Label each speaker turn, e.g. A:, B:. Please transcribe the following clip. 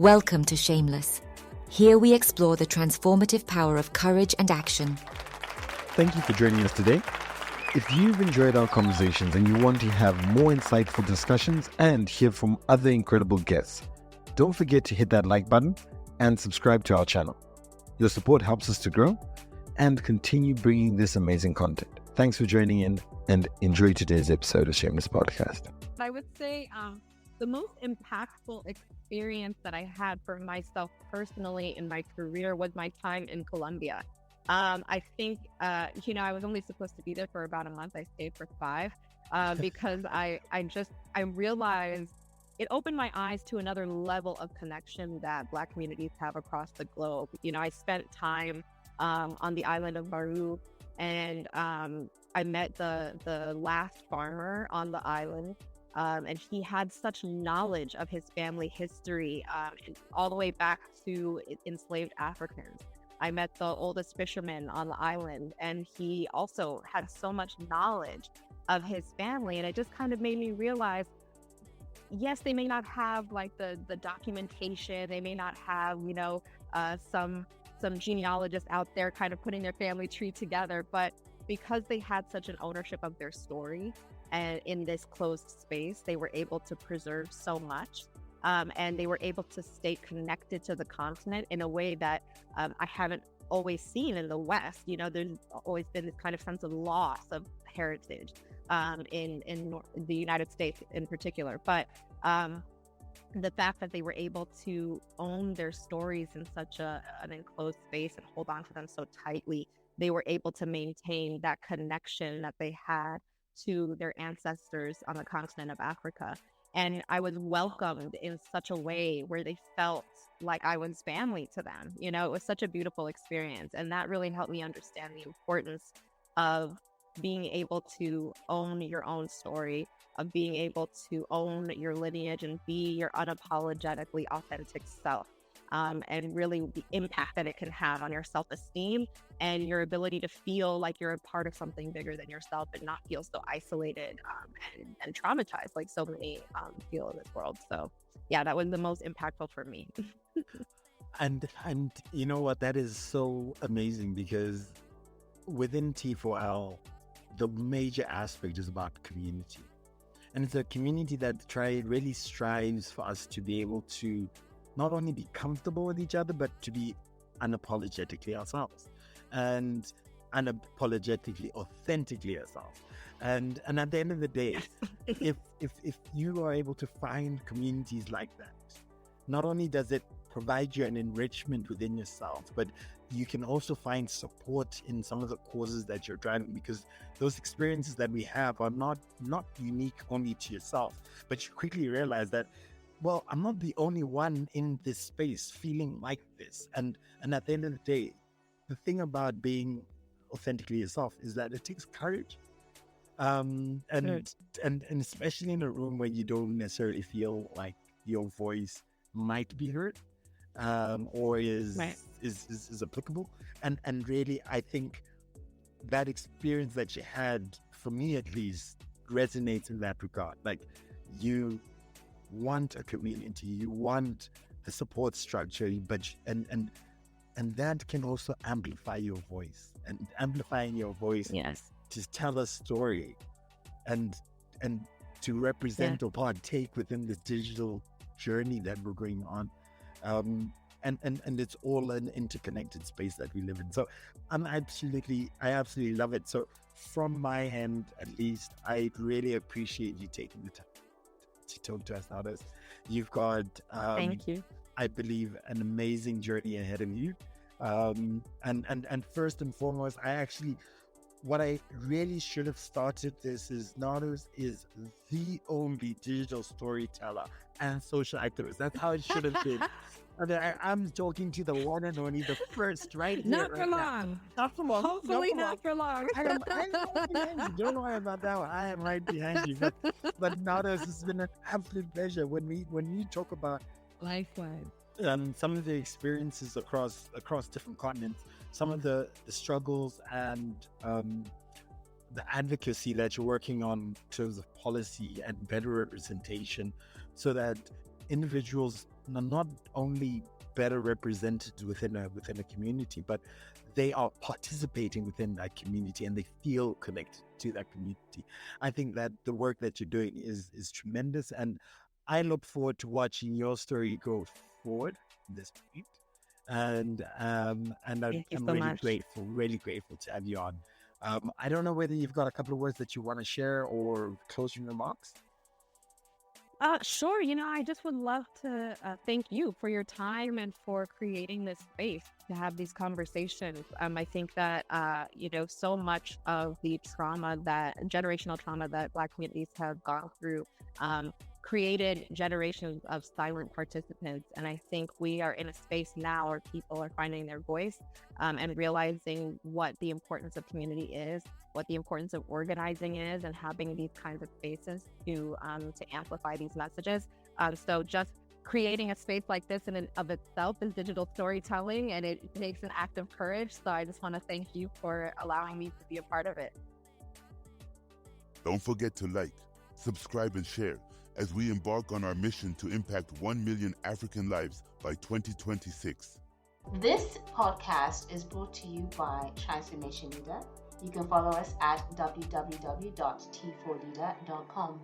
A: Welcome to Shameless. Here we explore the transformative power of courage and action.
B: Thank you for joining us today. If you've enjoyed our conversations and you want to have more insightful discussions and hear from other incredible guests, don't forget to hit that like button and subscribe to our channel. Your support helps us to grow and continue bringing this amazing content. Thanks for joining in and enjoy today's episode of Shameless Podcast.
C: I would say the most impactful experience that I had for myself personally in my career was my time in Colombia. I think, I was only supposed to be there for about a month. I stayed for 5 because I realized it opened my eyes to another level of connection that Black communities have across the globe. I spent time on the island of Baru, and I met the last farmer on the island. And he had such knowledge of his family history, all the way back to enslaved Africans. I met the oldest fisherman on the island, and he also had so much knowledge of his family. And it just kind of made me realize, yes, they may not have like the documentation, they may not have, some genealogists out there kind of putting their family tree together, but because they had such an ownership of their story and in this closed space, they were able to preserve so much. And they were able to stay connected to the continent in a way that I haven't always seen in the West. There's always been this kind of sense of loss of heritage in the United States in particular. But the fact that they were able to own their stories in such an enclosed space and hold on to them so tightly, they were able to maintain that connection that they had to their ancestors on the continent of Africa. And I was welcomed in such a way where they felt like I was family to them. It was such a beautiful experience. And that really helped me understand the importance of being able to own your own story, of being able to own your lineage and be your unapologetically authentic self. And really the impact that it can have on your self-esteem and your ability to feel like you're a part of something bigger than yourself and not feel so isolated and traumatized like so many feel in this world. So yeah, that was the most impactful for me.
D: And you know what, that is so amazing, because within T4L, the major aspect is about community. And it's a community that really strives for us to be able to not only be comfortable with each other, but to be unapologetically ourselves and unapologetically, authentically ourselves. And at the end of the day, if you are able to find communities like that, not only does it provide you an enrichment within yourself, but you can also find support in some of the causes that you're driving, because those experiences that we have are not unique only to yourself, but you quickly realize that, well, I'm not the only one in this space feeling like this. And at the end of the day, the thing about being authentically yourself is that it takes courage. And especially in a room where you don't necessarily feel like your voice might be heard, or is applicable. And really, I think that experience that you had, for me at least, resonates in that regard. Like, you want a community, you want the support structure, but and that can also amplify your voice, and amplifying your voice,
C: Yes,
D: to tell a story and to represent or partake within this digital journey that we're going on. And it's all an interconnected space that we live in. So I absolutely love it. So from my end, at least, I really appreciate you taking the time to talk to us about this. You've got,
C: thank you.
D: I believe, an amazing journey ahead of you. And first and foremost, what I really should have started this is, Nados is the only digital storyteller and social activist. That's how it should have been. And I'm talking to the one and only, the first, right here.
C: Not for long.
D: Not for long.
C: Hopefully not for long.
D: I'm right behind you. Don't worry about that one. I am right behind you. But Nados, it's been an absolute pleasure when we talk about
C: Likewise.
D: some of the experiences across different continents, some of the struggles and the advocacy that you're working on in terms of policy and better representation, so that individuals not only better represented within a community, but they are participating within that community and they feel connected to that community. I think that the work that you're doing is tremendous, and I look forward to watching your story go forward at this point. And
C: Thank you
D: I'm
C: so much.
D: really grateful to have you on. I don't know whether you've got a couple of words that you want to share or closing remarks.
C: Sure. I just would love to thank you for your time and for creating this space to have these conversations. I think that, so much of the generational trauma that Black communities have gone through, created generations of silent participants. And I think we are in a space now where people are finding their voice, and realizing what the importance of community is, what the importance of organizing is, and having these kinds of spaces to amplify these messages. So just creating a space like this in and of itself is digital storytelling, and it takes an act of courage. So I just want to thank you for allowing me to be a part of it.
E: Don't forget to like, subscribe, and share as we embark on our mission to impact 1 million African lives by 2026.
F: This podcast is brought to you by Transformation Leader. You can follow us at www.t4leader.com.